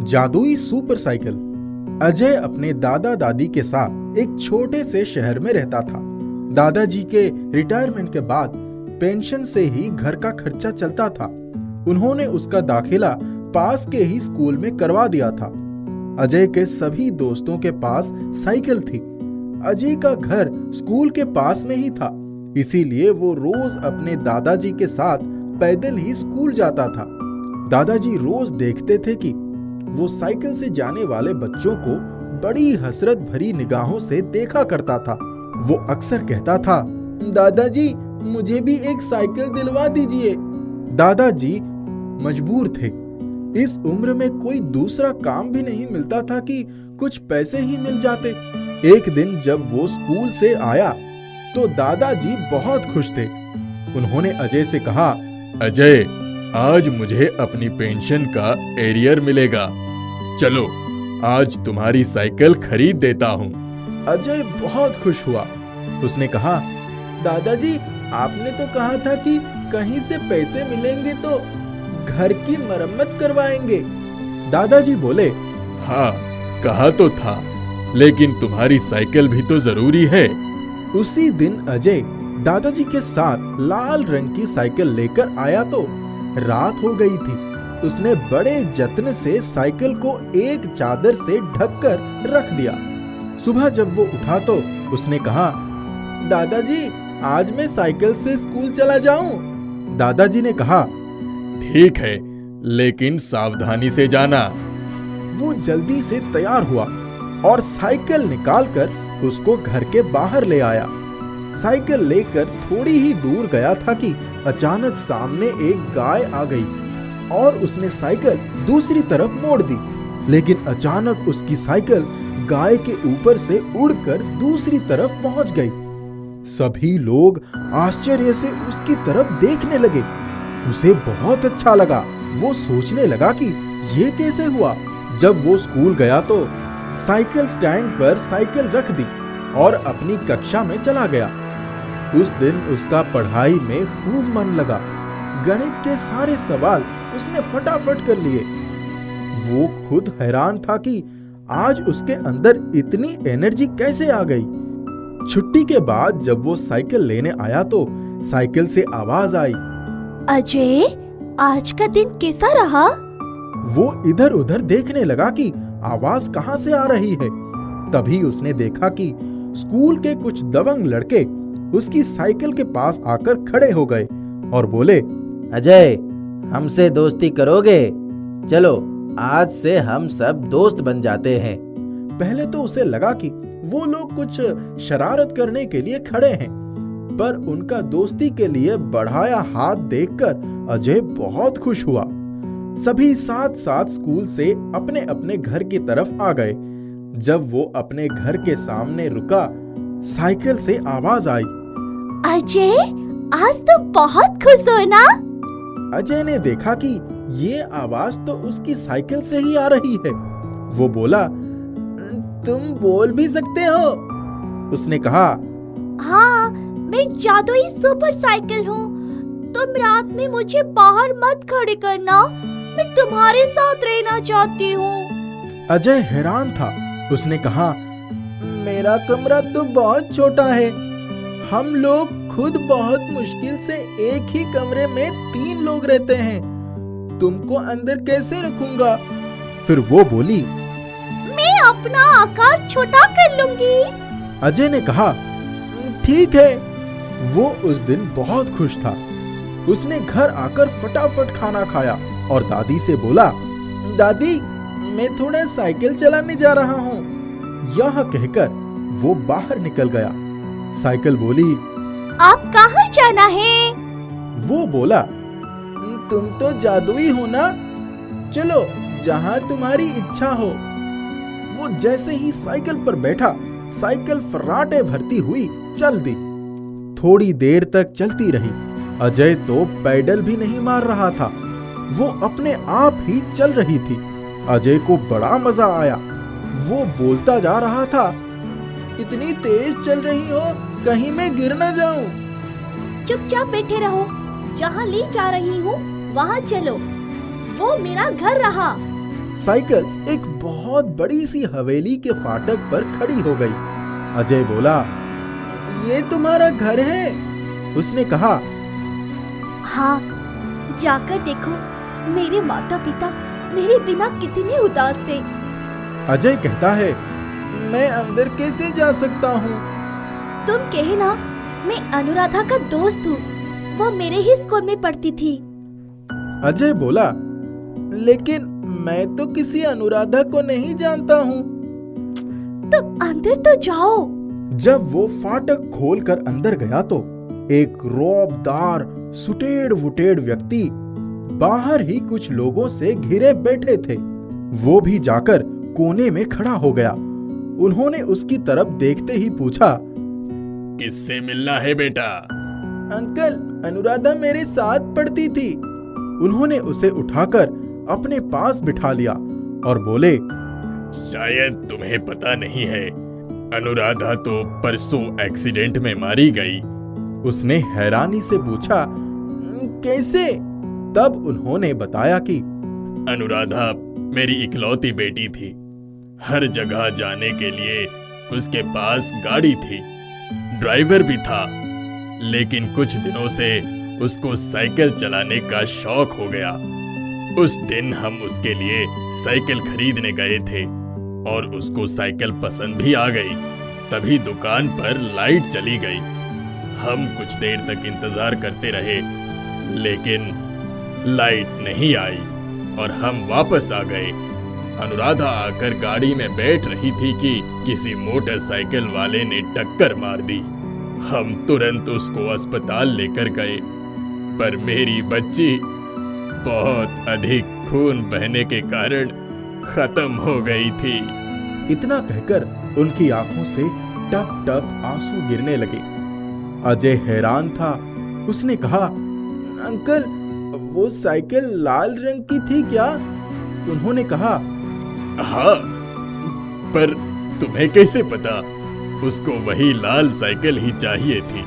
जादुई super cycle. Ajay अपने दादा दादी के साथ एक छोटे से शहर में रहता था। दादाजी के रिटायरमेंट के बाद पेंशन से ही घर का खर्चा चलता था। उन्होंने उसका दाखिला पास के ही स्कूल में करवा दिया था। अजय के सभी दोस्तों के पास साइकिल थी। अजय का घर स्कूल के पास में ही था, इसीलिए वो रोज अपने दादाजी के साथ पैदल ही स्कूल जाता था। दादाजी रोज देखते थे कि वो साइकिल से जाने वाले बच्चों को बड़ी हसरत भरी निगाहों से देखा करता था। वो अक्सर कहता था, दादाजी मुझे भी एक साइकिल दिलवा दीजिए। दादाजी मजबूर थे। इस उम्र में कोई दूसरा काम भी नहीं मिलता था कि कुछ पैसे ही मिल जाते। एक दिन जब वो स्कूल से आया तो दादाजी बहुत खुश थे। उन्होंने अजय से कहा, अजय, आज मुझे अपनी पेंशन का एरियर मिलेगा। चलो, आज तुम्हारी साइकिल खरीद देता हूँ। अजय बहुत खुश हुआ। उसने कहा, दादाजी आपने तो कहा था कि कहीं से पैसे मिलेंगे तो घर की मरम्मत करवाएंगे। दादाजी बोले, हाँ, कहा तो था, लेकिन तुम्हारी साइकिल भी तो जरूरी है। उसी दिन अजय दादाजी के साथ लाल रंग की साइकिल लेकर आया तो रात हो गई थी। उसने बड़े जत्न से साइकिल को एक चादर से ढककर रख दिया। सुबह जब वो उठा तो उसने कहा, दादाजी आज मैं साइकिल से स्कूल चला जाऊं? दादाजी ने कहा, ठीक है, लेकिन सावधानी से जाना। वो जल्दी से तैयार हुआ और साइकिल निकालकर उसको घर के बाहर ले आया। साइकिल लेकर थोड़ी ही दूर गया था कि अचानक सामने एक गाय आ गई और उसने साइकिल दूसरी तरफ मोड़ दी। लेकिन अचानक उसकी साइकिल गाय के ऊपर से उड़कर दूसरी तरफ पहुंच गई। सभी लोग आश्चर्य से उसकी तरफ देखने लगे। उसे बहुत अच्छा लगा। वो सोचने लगा कि ये कैसे हुआ। जब वो स्कूल गया तो साइकिल स्टैंड पर साइकिल रख दी और अपनी कक्षा में चला गया। उस दिन उसका पढ़ाई में खूब मन लगा। गणित के सारे सवाल उसने फटाफट कर लिए। वो खुद हैरान था कि आज उसके अंदर इतनी एनर्जी कैसे आ गई। छुट्टी के बाद जब वो साइकिल लेने आया तो साइकिल से आवाज आई, अजय, आज का दिन कैसा रहा? वो इधर उधर देखने लगा कि आवाज कहाँ से आ रही है। तभी उसने देखा कि स्कूल के कुछ दबंग लड़के उसकी साइकिल के पास आकर खड़े हो गए और बोले, अजय, हमसे दोस्ती करोगे? चलो, आज से हम सब दोस्त बन जाते हैं। पहले तो उसे लगा कि वो लोग कुछ शरारत करने के लिए खड़े हैं, पर उनका दोस्ती के लिए बढ़ाया हाथ देखकर अजय बहुत खुश हुआ। सभी साथ साथ स्कूल से अपने अपने घर की तरफ आ गए। जब वो अपने घर के सामने रुका, साइकिल से आवाज आई, अजय, आज तो बहुत खुश हो ना? अजय ने देखा कि ये आवाज तो उसकी साइकिल से ही आ रही है। वो बोला, तुम बोल भी सकते हो? उसने कहा, हाँ, मैं जादुई सुपर साइकिल हूँ। तुम रात में मुझे बाहर मत खड़े करना, मैं तुम्हारे साथ रहना चाहती हूँ। अजय हैरान था। उसने कहा, मेरा कमरा तो बहुत छोटा है। हम लोग खुद बहुत मुश्किल से एक ही कमरे में 3 लोग रहते हैं। तुमको अंदर कैसे रखूंगा? फिर वो बोली, मैं अपना आकार छोटा कर लूंगी। अजय ने कहा, ठीक है। वो उस दिन बहुत खुश था। उसने घर आकर फटाफट खाना खाया और दादी से बोला, दादी मैं थोड़ा साइकिल चलाने जा रहा हूँ। यह कहकर वो बाहर निकल गया। साइकिल बोली, आप कहाँ जाना है? वो बोला, तुम तो जादुई हो ना, चलो जहाँ तुम्हारी इच्छा हो। वो जैसे ही साइकिल पर बैठा, साइकिल फर्राटे भरती हुई चल दी। थोड़ी देर तक चलती रही। अजय तो पैडल भी नहीं मार रहा था, वो अपने आप ही चल रही थी। अजय को बड़ा मजा आया। वो बोलता जा रहा था, इतनी तेज चल रही हो, कहीं मैं गिर न जाऊं। चुपचाप बैठे रहो, जहाँ ले जा रही हूँ वहाँ चलो। वो मेरा घर रहा। साइकिल एक बहुत बड़ी सी हवेली के फाटक पर खड़ी हो गई। अजय बोला, ये तुम्हारा घर है? उसने कहा, हाँ, जाकर देखो, मेरे माता पिता मेरे बिना कितने उदास थे। अजय कहता है, मैं अंदर कैसे जा सकता हूँ? तुम कहे ना, मैं अनुराधा का दोस्त हूँ, वो मेरे ही स्कूल में पढ़ती थी। अजय बोला, लेकिन मैं तो किसी अनुराधा को नहीं जानता हूँ। तुम अंदर तो जाओ। जब वो फाटक खोलकर अंदर गया तो एक रौबदार सुटेड़ वुटेड़ व्यक्ति बाहर ही कुछ लोगों से घिरे बैठे थे। वो भी जाकर कोने में खड़ा हो गया। उन्होंने उसकी तरफ देखते ही पूछा, किससे मिलना है बेटा? अंकल, अनुराधा मेरे साथ पढ़ती थी। उन्होंने उसे उठाकर अपने पास बिठा लिया और बोले, शायद तुम्हें पता नहीं है, अनुराधा तो परसों एक्सीडेंट में मारी गई। उसने हैरानी से पूछा, कैसे? तब उन्होंने बताया कि अनुराधा मेरी इकलौती बेटी थी। हर जगह जाने के लिए उसके पास गाड़ी थी, ड्राइवर भी था, लेकिन कुछ दिनों से उसको साइकिल चलाने का शौक हो गया। उस दिन हम उसके लिए साइकिल खरीदने गए थे और उसको साइकिल पसंद भी आ गई। तभी दुकान पर लाइट चली गई। हम कुछ देर तक इंतजार करते रहे, लेकिन लाइट नहीं आई और हम वापस आ गए। अनुराधा आकर गाड़ी में बैठ रही थी कि किसी मोटरसाइकिल वाले ने टक्कर मार दी। हम तुरंत उसको अस्पताल लेकर गए, पर मेरी बच्ची बहुत अधिक खून बहने के कारण खत्म हो गई थी। इतना कहकर उनकी आंखों से टप टप आंसू गिरने लगे। अजय हैरान था। उसने कहा, अंकल, वो साइकिल लाल रंग की थी क्या? उन्होंने कहा, हाँ, पर तुम्हें कैसे पता? उसको वही लाल साइकिल ही चाहिए थी।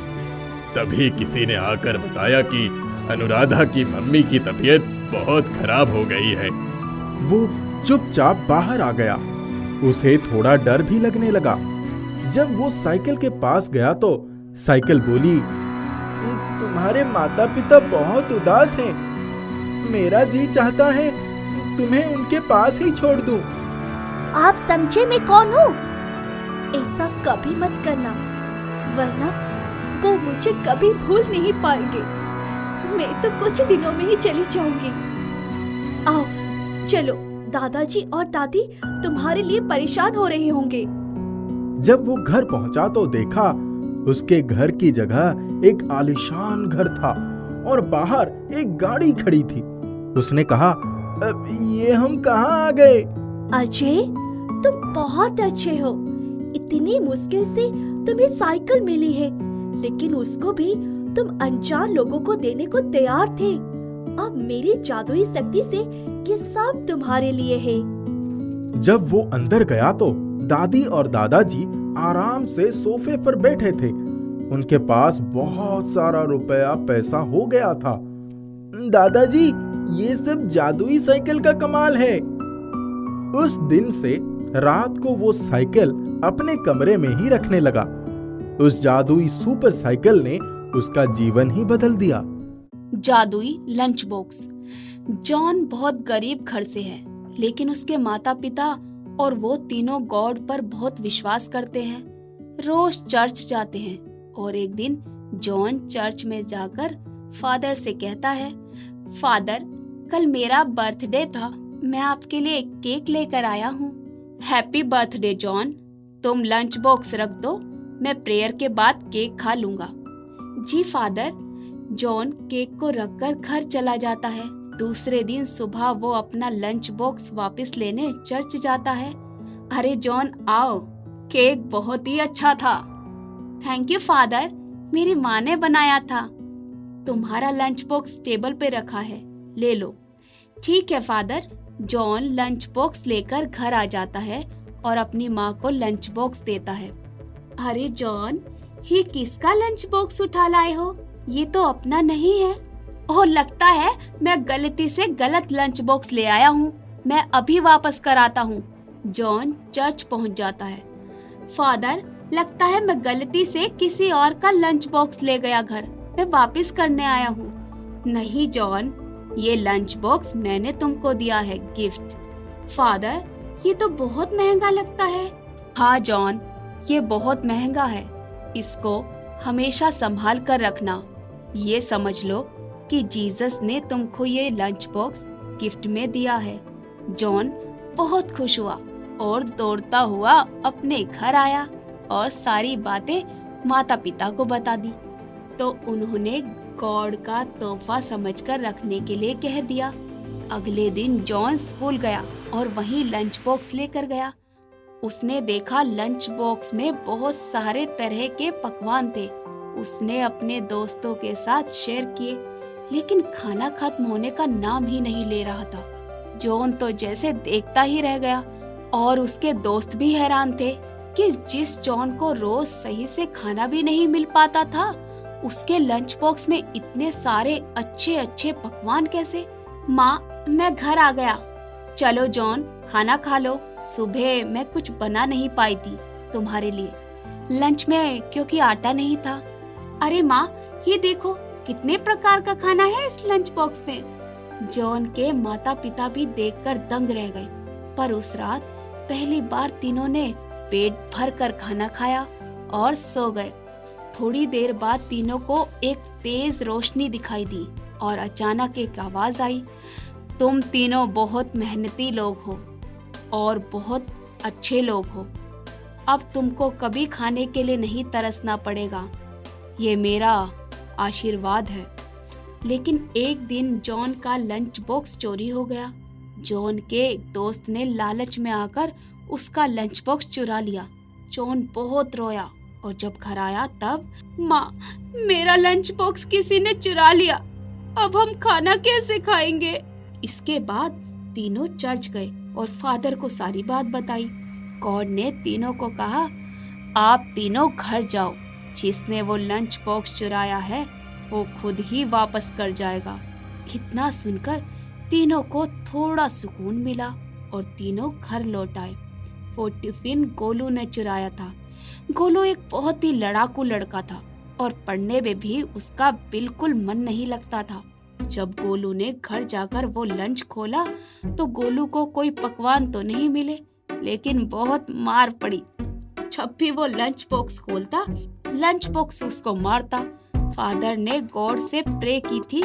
तभी किसी ने आकर बताया कि अनुराधा की मम्मी की तबीयत बहुत खराब हो गई है। वो चुपचाप बाहर आ गया। उसे थोड़ा डर भी लगने लगा। जब वो साइकिल के पास गया तो साइकिल बोली, तुम्हारे माता पिता बहुत उदास हैं। मेरा जी चाहता है तुम्हें उनके पास ही छोड़ दूं। आप समझे मैं कौन हूँ? ऐसा कभी मत करना, वरना वो मुझे कभी भूल नहीं पाएंगे। मैं तो कुछ दिनों में ही चली जाऊंगी। आओ, चलो, दादाजी और दादी तुम्हारे लिए परेशान हो रहे होंगे। जब वो घर पहुंचा तो देखा उसके घर की जगह एक आलीशान घर था और बाहर एक गाड़ी खड़ी थी। उसने कहा, ये हम कहाँ आ गए? अजय, तुम बहुत अच्छे हो। इतनी मुश्किल से तुम्हें साइकिल मिली है, लेकिन उसको भी तुम अनजान लोगों को देने को तैयार थे। अब मेरी जादुई शक्ति से ये सब तुम्हारे लिए है। जब वो अंदर गया तो दादी और दादाजी आराम से सोफे पर बैठे थे। उनके पास बहुत सारा रुपया पैसा हो गया था। दादाजी, ये सब जादुई साइकिल का कमाल है। उस दिन से रात को वो साइकिल अपने कमरे में ही रखने लगा। उस जादुई सुपर साइकिल ने उसका जीवन ही बदल दिया। जादुई लंच बॉक्स। जॉन बहुत गरीब घर से है, लेकिन उसके माता पिता और वो तीनों गॉड पर बहुत विश्वास करते हैं। रोज चर्च जाते हैं और एक दिन जॉन चर्च में जाकर फादर से कहता है, फादर, कल मेरा बर्थडे था, मैं आपके लिए एक केक लेकर आया हूँ। हैप्पी बर्थडे जॉन, तुम लंच बॉक्स रख दो, मैं प्रेयर के बाद केक खा लूंगा। जी फादर। जॉन केक को रखकर घर चला जाता है। दूसरे दिन सुबह वो अपना लंच बॉक्स वापस लेने चर्च जाता है। अरे जॉन, आओ, केक बहुत ही अच्छा था। थैंक यू फादर, मेरी माँ ने बनाया था। तुम्हारा लंच बॉक्स टेबल पे रखा है, ले लो। ठीक है फादर। जॉन लंच बॉक्स लेकर घर आ जाता है और अपनी माँ को लंच बॉक्स देता है। अरे जॉन, ये किसका लंच बॉक्स उठा लाए हो? ये तो अपना नहीं है। ओह, लगता है मैं गलती से गलत लंच बॉक्स ले आया हूँ। मैं अभी वापस कर आता हूँ। जॉन चर्च पहुँच जाता है। फादर, लगता है मैं गलती से किसी और का लंच बॉक्स ले गया घर। मैं वापस करने आया हूँ। नहीं जॉन, ये लंच बॉक्स मैंने तुमको दिया है, गिफ्ट। फादर, ये तो बहुत महंगा लगता है। हाँ जॉन, ये बहुत महंगा है। इसको हमेशा संभाल कर रखना। ये समझ लो कि जीसस ने तुमको ये लंच बॉक्स गिफ्ट में दिया है। जॉन बहुत खुश हुआ और दौड़ता हुआ अपने घर आया और सारी बातें माता पिता को बता दी। तो उन्होंने गॉड का तोहफा समझकर रखने के लिए कह दिया। अगले दिन जॉन स्कूल गया और वहीं लंच बॉक्स लेकर गया। उसने देखा लंच बॉक्स में बहुत सारे तरह के पकवान थे। उसने अपने दोस्तों के साथ शेयर किए, लेकिन खाना खत्म होने का नाम ही नहीं ले रहा था। जॉन तो जैसे देखता ही रह गया और उसके दोस्त भी हैरान थे कि जिस जॉन को रोज सही से खाना भी नहीं मिल पाता था, उसके लंच बॉक्स में इतने सारे अच्छे अच्छे पकवान कैसे। माँ, मैं घर आ गया। चलो जॉन, खाना खा लो। सुबह मैं कुछ बना नहीं पाई थी तुम्हारे लिए, लंच में क्योंकि आटा नहीं था। अरे माँ, ये देखो कितने प्रकार का खाना है इस लंच बॉक्स में। जॉन के माता पिता भी देखकर दंग रह गए। पर उस रात पहली बार तीनों ने पेट भर कर खाना खाया और सो गए। थोड़ी देर बाद तीनों को एक तेज रोशनी दिखाई दी और अचानक एक आवाज आई, तुम तीनों बहुत मेहनती लोग हो और बहुत अच्छे लोग हो। अब तुमको कभी खाने के लिए नहीं तरसना पड़ेगा। ये मेरा आशीर्वाद है। लेकिन एक दिन जॉन का लंच बॉक्स चोरी हो गया। जॉन के एक दोस्त ने लालच में आकर उसका लंच बॉक्स चुरा लिया। जॉन बहुत रोया और जब घर आया तब, माँ, मेरा लंच बॉक्स किसी ने चुरा लिया। अब हम खाना कैसे खाएंगे। इसके बाद तीनों चर्च गए और फादर को सारी बात बताई। गॉड ने तीनों को कहा, आप तीनों घर जाओ। जिसने वो लंच बॉक्स चुराया है वो खुद ही वापस कर जाएगा। इतना सुनकर तीनों को थोड़ा सुकून मिला और तीनों घर लौट आए। वो टिफिन गोलू ने चुराया था। गोलू एक बहुत ही लड़ाकू लड़का था और पढ़ने में भी उसका बिल्कुल मन नहीं लगता था। जब गोलू ने घर जाकर वो लंच खोला तो गोलू को कोई पकवान तो नहीं मिले, लेकिन बहुत मार पड़ी। जब भी वो लंच बॉक्स खोलता, लंच बॉक्स उसको मारता। फादर ने गॉड से प्रे की थी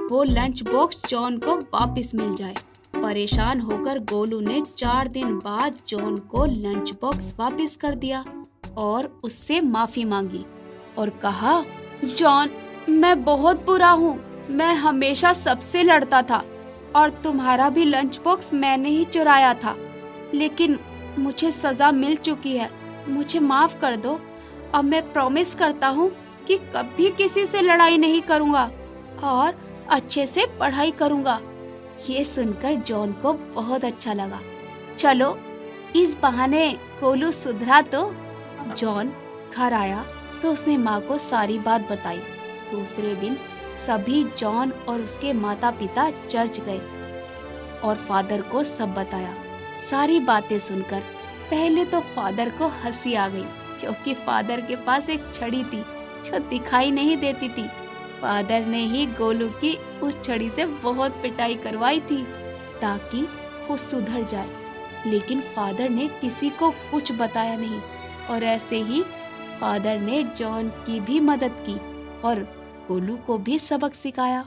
वो लंच बॉक्स जॉन को वापस मिल जाए। परेशान होकर गोलू ने 4 दिन बाद जॉन को लंच बॉक्स वापस कर दिया और उससे माफी मांगी और कहा, जॉन, मैं बहुत बुरा हूँ। मैं हमेशा सबसे लड़ता था और तुम्हारा भी लंच बॉक्स मैंने ही चुराया था, लेकिन मुझे सजा मिल चुकी है। मुझे माफ कर दो। अब मैं प्रॉमिस करता हूँ कि कभी किसी से लड़ाई नहीं करूँगा और अच्छे से पढ़ाई करूँगा। ये सुनकर जॉन को बहुत अच्छा लगा। चलो, इस बहाने गोलू सुधरा तो। जॉन घर आया तो उसने माँ को सारी बात बताई। दूसरे दिन सभी जॉन और उसके माता पिता चर्च गए और फादर को सब बताया। सारी बातें सुनकर पहले तो फादर को हंसी आ गई, क्योंकि फादर के पास एक छड़ी थी जो दिखाई नहीं देती थी। फादर ने ही गोलू की उस छड़ी से बहुत पिटाई करवाई थी ताकि वो सुधर जाए, लेकिन फादर ने किसी को कुछ बताया नहीं और ऐसे ही फादर ने जॉन की भी मदद की और गोलू को भी सबक सिखाया।